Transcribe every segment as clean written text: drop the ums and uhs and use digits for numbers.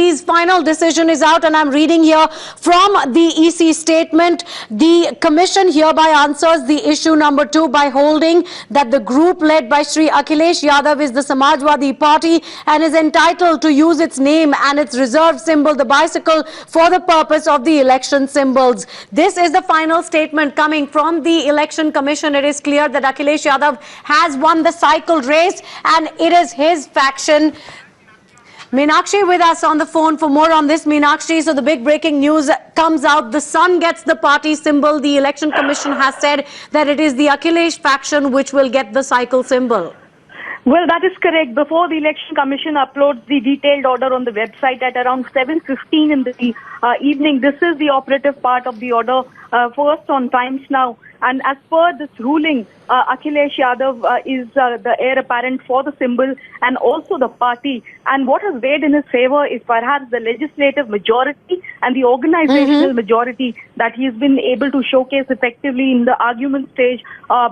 EC's final decision is out, and I'm reading here from the EC statement. The commission hereby answers the issue number 2 by holding that the group led by Shri Akhilesh Yadav is the Samajwadi Party and is entitled to use its name and its reserved symbol, the bicycle, for the purpose of the election symbols. This is the final statement coming from the Election Commission. It is clear that Akhilesh Yadav has won the cycle race and it is his faction. Meenakshi with us on the phone for more on this. Meenakshi, so the big breaking news comes out. The sun gets the party symbol. The Election Commission has said that it is the Akhilesh faction which will get the cycle symbol. Well, that is correct. Before the Election Commission uploads the detailed order on the website at around 7:15 in the evening, this is the operative part of the order, first on Times Now. And as per this ruling, Akhilesh Yadav is the heir apparent for the symbol and also the party. And what has weighed in his favor is perhaps the legislative majority and the organizational majority that he's been able to showcase effectively in the argument stage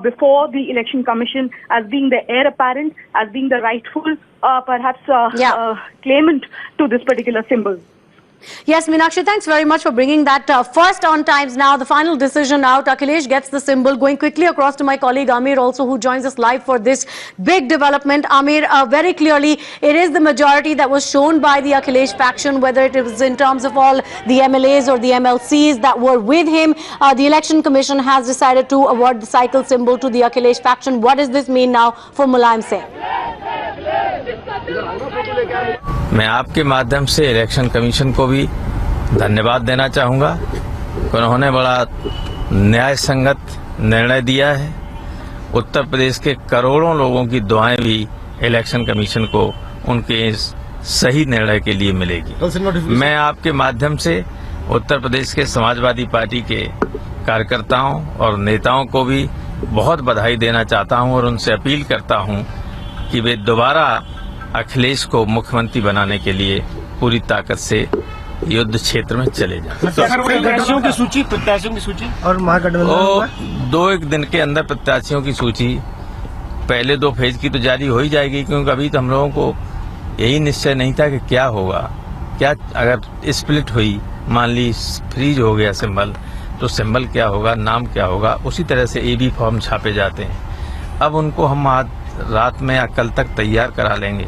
before the Election Commission as being the heir apparent, as being the rightful, claimant to this particular symbol. Yes, Meenakshi, thanks very much for bringing that. First on Times Now, the final decision out. Akhilesh gets the symbol. Going quickly across to my colleague Amir also, who joins us live for this big development. Amir, very clearly, it is the majority that was shown by the Akhilesh faction, whether it was in terms of all the MLAs or the MLCs that were with him. The Election Commission has decided to award the cycle symbol to the Akhilesh faction. What does this mean now for Mulayam Singh? मैं आपके माध्यम से election commission को भी धन्यवाद देना चाहूँगा। उन्होंने बड़ा न्याय संगत निर्णय दिया है। उत्तर प्रदेश के करोड़ों लोगों की दुआएं भी इलेक्शन कमीशन को उनके इस सही निर्णय के लिए मिलेगी। मैं आपके माध्यम से उत्तर प्रदेश के समाजवादी पार्टी के कार्यकर्ताओं और नेताओं को भी बहुत बधाई देना चाहता हूं और उनसे अपील करता हूं कि वे दोबारा अखिलेश को मुख्यमंत्री बनाने के लिए पूरी ताकत से युद्ध क्षेत्र में चले जाएं। प्रत्याशियों की सूची और महागठबंधन 2-1 दिन के अंदर प्रत्याशियों की सूची पहले 2 फेज की तो जारी हो ही जाएगी, क्योंकि अभी तो हम लोगों को यही निश्चय नहीं था कि क्या होगा। क्या अगर स्प्लिट हुई, मान ली फ्रीज हो गया सिंबल, तो सिंबल क्या होगा, नाम क्या होगा। उसी तरह से AB फॉर्म छापे जाते हैं। अब उनको हम आज रात में या कल तक तैयार करा लेंगे।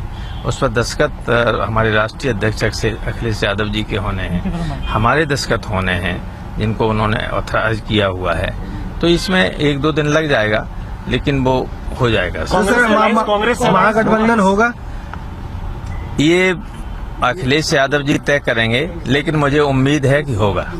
उस पर दस्तखत हमारे राष्ट्रीय अध्यक्ष अखिलेश यादव जी के होने हैं, हमारे दस्तखत होने हैं जिनको उन्होंने ऑथराइज किया हुआ है। तो इसमें 1-2 दिन लग जाएगा, लेकिन वो हो जाएगा। कांग्रेस महागठबंधन होगा, ये अखिलेश यादव जी तय करेंगे, लेकिन मुझे उम्मीद है कि होगा।